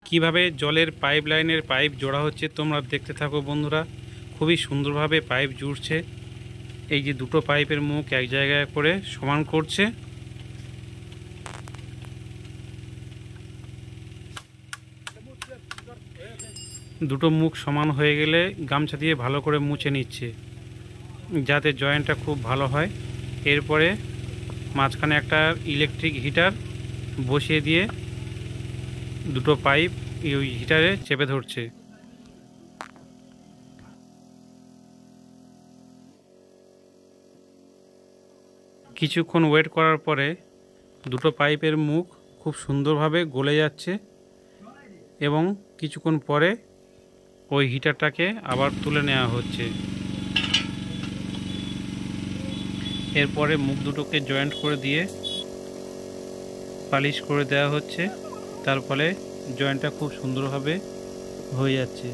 কিভাবে জলের পাইপলাইনের পাইপ জোড়া হচ্ছে তোমরা দেখতে থাকো বন্ধুরা। খুবই সুন্দরভাবে পাইপ জুড়ছে। এই যে দুটো পাইপের মুখ এক জায়গায় করে সমান করছে। দুটো মুখ সমান হয়ে গেলে গামছা দিয়ে ভালো করে মুছে নিচ্ছে যাতে জয়েন্টটা খুব ভালো হয়। এরপরে মাঝখানে একটা ইলেকট্রিক হিটার বসিয়ে দিয়ে দুটো পাইপ ওই হিটারে চেপে ধরছে। কিছুক্ষণ ওয়েট করার পরে দুটো পাইপের মুখ খুব সুন্দরভাবে গলে যাচ্ছে এবং কিছুক্ষণ পরে ওই হিটারটাকে আবার তুলে নেওয়া হচ্ছে। এরপরে মুখ দুটোকে জয়েন্ট করে দিয়ে পালিশ করে দেওয়া হচ্ছে। তার ফলে জয়েন্টটা খুব সুন্দরভাবে হয়ে যাচ্ছে।